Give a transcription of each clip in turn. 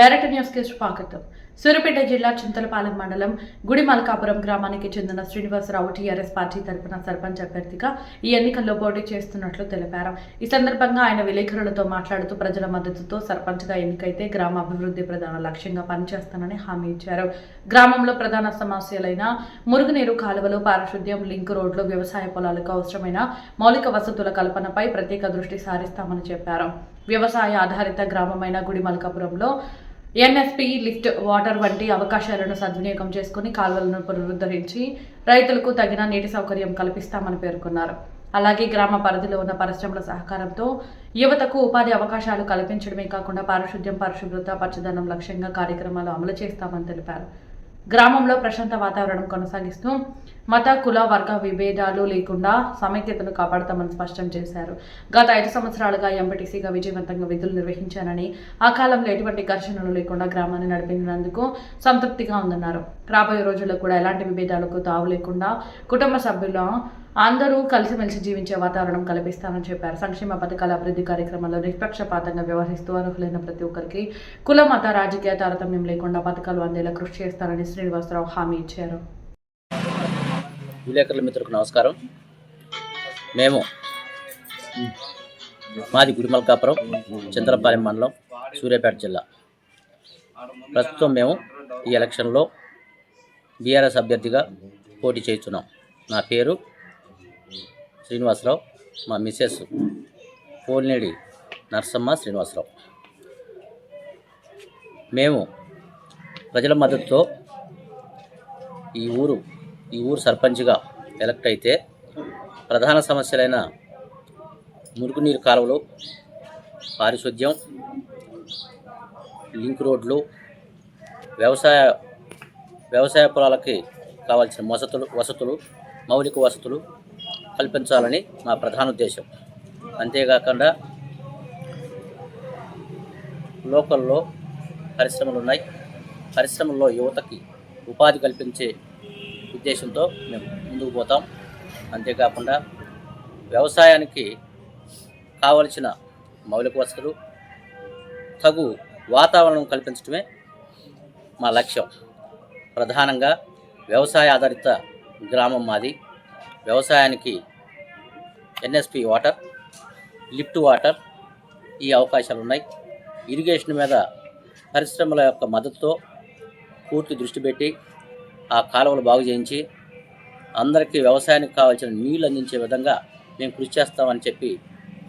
Director news కి స్వాగతం. సూర్యాపేట జిల్లా చింతలపాలెం మండలం గుడిమల్కాపురం గ్రామానికి చెందిన శ్రీనివాసరావు టీఆర్ఎస్ పార్టీ తరపున సర్పంచ్ అభ్యర్థిగా ఈ ఎన్నికల్లో పోటీ చేస్తున్నట్లు తెలిపారు. ఈ సందర్భంగా ఆయన విలేకరులతో మాట్లాడుతూ ప్రజల మద్దతుతో సర్పంచ్గా ఎన్నికైతే గ్రామ అభివృద్ధి ప్రధాన లక్ష్యంగా పనిచేస్తానని హామీ ఇచ్చారు. గ్రామంలో ప్రధాన సమస్యలైన మురుగునీరు కాలువలు, పారిశుద్ధ్యం, లింక్ రోడ్లు, వ్యవసాయ పొలాలకు అవసరమైన మౌలిక వసతుల కల్పనపై ప్రత్యేక దృష్టి సారిస్తామని చెప్పారు. వ్యవసాయ ఆధారిత గ్రామమైన గుడిమల్కాపురంలో ఎన్ఎస్పీ, లిఫ్ట్, వాటర్ వంటి అవకాశాలను సద్వినియోగం చేసుకుని కాలువలను పునరుద్ధరించి రైతులకు తగిన నీటి సౌకర్యం కల్పిస్తామని పేర్కొన్నారు. అలాగే గ్రామ పరిధిలో ఉన్న పరిశ్రమల సహకారంతో యువతకు ఉపాధి అవకాశాలు కల్పించడమే కాకుండా పారిశుద్ధ్యం, పరిశుభ్రత, పచ్చదనం లక్ష్యంగా కార్యక్రమాలు అమలు చేస్తామని తెలిపారు. గ్రామంలో ప్రశాంత వాతావరణం కొనసాగిస్తూ మత, కుల, వర్గ విభేదాలు లేకుండా సమైక్యతను కాపాడతామని స్పష్టం చేశారు. గత 5 సంవత్సరాలుగా ఎంపీటీసీగా విజయవంతంగా విధులు నిర్వహించానని, ఆ కాలంలో ఎటువంటి ఘర్షణలు లేకుండా గ్రామాన్ని నడిపినందుకు సంతృప్తిగా ఉందన్నారు. రాబోయే రోజుల్లో కూడా ఎలాంటి విభేదాలకు తావు లేకుండా కుటుంబ సభ్యులు అందరూ కలిసిమెలిసి జీవించే వాతావరణం కల్పిస్తానని చెప్పారు. సంక్షేమ పథకాల అభివృద్ధి కార్యక్రమాల్లో నిష్పక్షపాతంగా వ్యవహరిస్తూ అర్హులైన ప్రతి ఒక్కరికి కుల, మత, రాజకీయ తారతమ్యం లేకుండా పథకాలు అందేలా కృషి చేస్తానని శ్రీనివాసరావు హామీ ఇచ్చారు. విలేకరుల మిత్రులకు నమస్కారం. మాది గుడిమల్కాపురం, చింతలపాలెం మండలం, సూర్యాపేట జిల్లా. ప్రస్తుతం మేము ఈ ఎలక్షన్లో బీఆర్ఎస్ అభ్యర్థిగా పోటీ చేస్తున్నాం. నా పేరు శ్రీనివాసరావు, మా మిసెస్ పోలినేడి నరసమ్మ శ్రీనివాసరావు. మేము ప్రజల మద్దతుతో ఈ ఊరు సర్పంచ్గా ఎలక్ట్ అయితే ప్రధాన సమస్యలైన మురుగునీరు కాలువలు, పారిశుద్ధ్యం, లింక్ రోడ్లు, వ్యవసాయ పొలాలకి కావాల్సిన వసతులు, మౌలిక వసతులు కల్పించాలని మా ప్రధాన ఉద్దేశం. అంతేకాకుండా లోకల్లో పరిశ్రమలు ఉన్నాయి. పరిశ్రమల్లో యువతకి ఉపాధి కల్పించే ఉద్దేశంతో మేము ముందుకు పోతాం. అంతేకాకుండా వ్యవసాయానికి కావలసిన మౌలిక వసతులు, తగు వాతావరణం కల్పించడమే మా లక్ష్యం. ప్రధానంగా వ్యవసాయ ఆధారిత గ్రామం మాది. వ్యవసాయానికి ఎన్ఎస్పీ వాటర్, లిఫ్ట్ వాటర్ ఈ అవకాశాలు ఉన్నాయి. ఇరిగేషన్ మీద పరిశ్రమల యొక్క మద్దతుతో పూర్తి దృష్టి పెట్టి ఆ కాలువలు బాగు చేయించి అందరికీ వ్యవసాయానికి కావాల్సిన నీళ్ళు అందించే విధంగా మేము కృషి చేస్తామని చెప్పి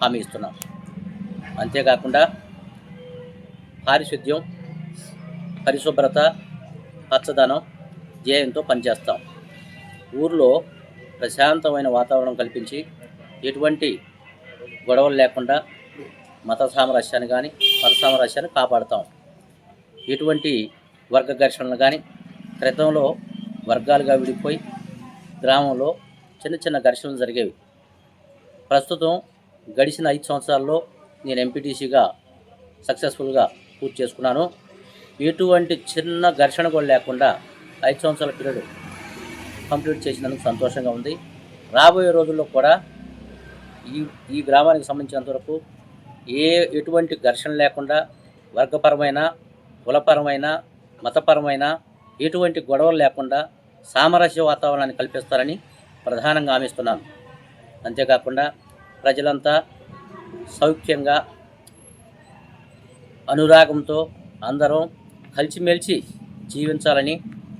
హామీ ఇస్తున్నాం. అంతేకాకుండా పారిశుద్ధ్యం, పరిశుభ్రత, పచ్చదనం ధ్యేయంతో పనిచేస్తాం. ఊర్లో ప్రశాంతమైన వాతావరణం కల్పించి ఎటువంటి గొడవలు లేకుండా మత సామరస్యాన్ని కాపాడుతాం. ఎటువంటి వర్గ ఘర్షణలు కానీ, క్రితంలో వర్గాలుగా విడిపోయి గ్రామంలో చిన్న ఘర్షణలు జరిగేవి. ప్రస్తుతం గడిచిన 5 సంవత్సరాల్లో నేను ఎంపీటీసీగా సక్సెస్ఫుల్గా పూర్తి చేసుకున్నాను. ఎటువంటి చిన్న ఘర్షణ కూడా లేకుండా 5 సంవత్సరాల పీరియడ్ కంప్లీట్ చేసినందుకు సంతోషంగా ఉంది. రాబోయే రోజుల్లో కూడా ఈ గ్రామానికి సంబంధించినంతవరకు ఎటువంటి ఘర్షణ లేకుండా వర్గపరమైన, కులపరమైన, మతపరమైన ఎటువంటి గొడవలు లేకుండా సామరస్య వాతావరణాన్ని కల్పిస్తారని ప్రధానంగా హామీస్తున్నాను. అంతేకాకుండా ప్రజలంతా సౌఖ్యంగా, అనురాగంతో అందరం కలిసిమెలిసి జీవించాలని,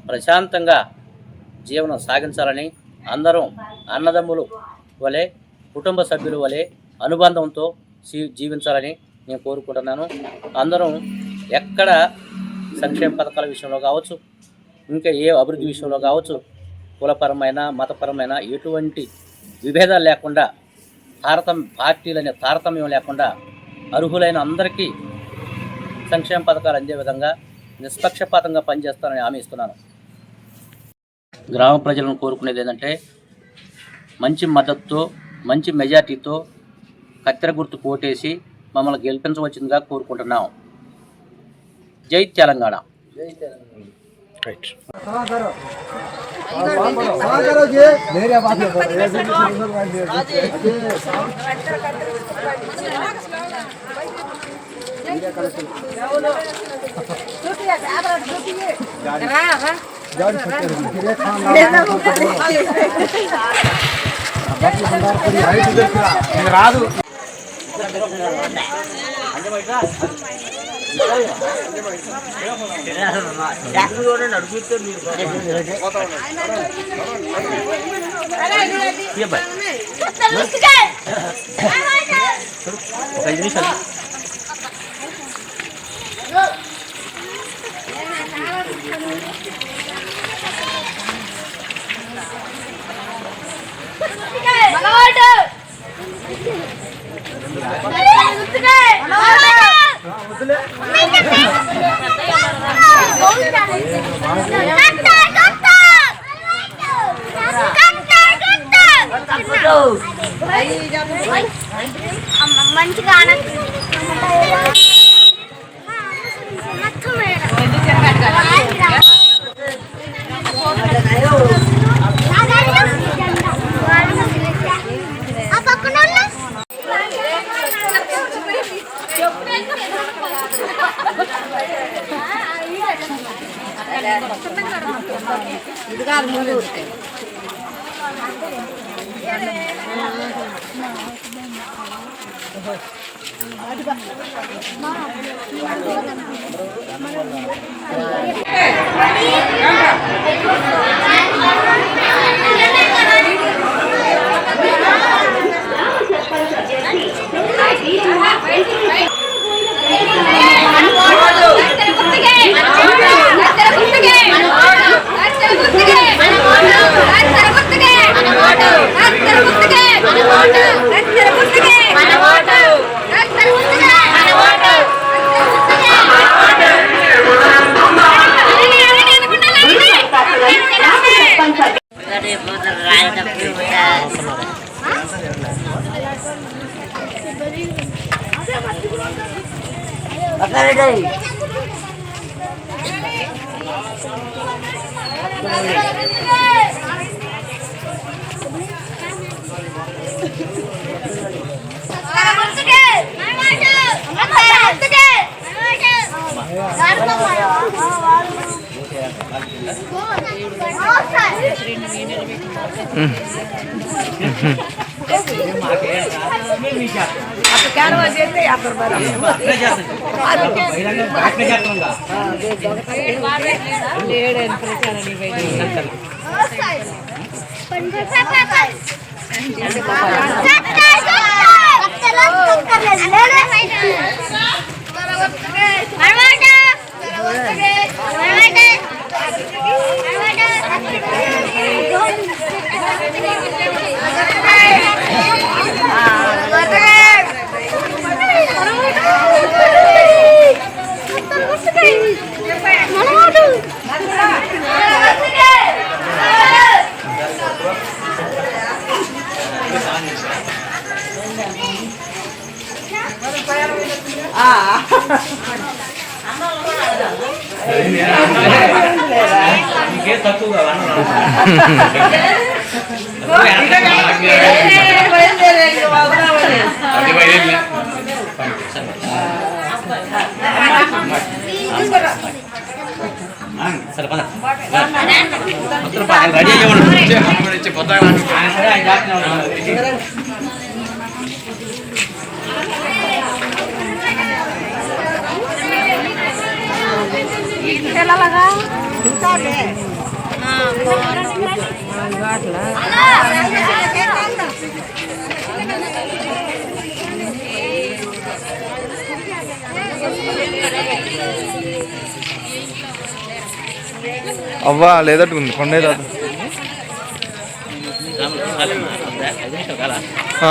ప్రశాంతంగా జీవనం సాగించాలని, అందరం అన్నదమ్ములు వలె, కుటుంబ సభ్యుల వలె అనుబంధంతో జీవించాలని నేను కోరుకుంటున్నాను. అందరం ఎక్కడ సంక్షేమ పథకాల విషయంలో కావచ్చు, ఇంకా ఏ అభివృద్ధి విషయంలో కావచ్చు, కులపరమైన, మతపరమైన ఎటువంటి విభేదాలు లేకుండా, పార్టీలనే తారతమ్యం లేకుండా అర్హులైన అందరికీ సంక్షేమ పథకాలు అందే విధంగా నిష్పక్షపాతంగా పనిచేస్తానని హామీ ఇస్తున్నాను. గ్రామ ప్రజలను కోరుకునేది ఏంటంటే మంచి మద్దతుతో, మంచి మెజార్టీతో కత్తెర గుర్తు కోటేసి మమ్మల్ని గెలిపించవలసిందిగా కోరుకుంటున్నాం. జై తెలంగాణ. రైట్. రాదు ఒక 5 నిమిషాలు మంచిగా ఇది కాదు ముందు అవ్వా లేదట్టుకుంది కొండే రాదు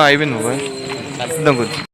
అయిపోయింది బాబాయ్.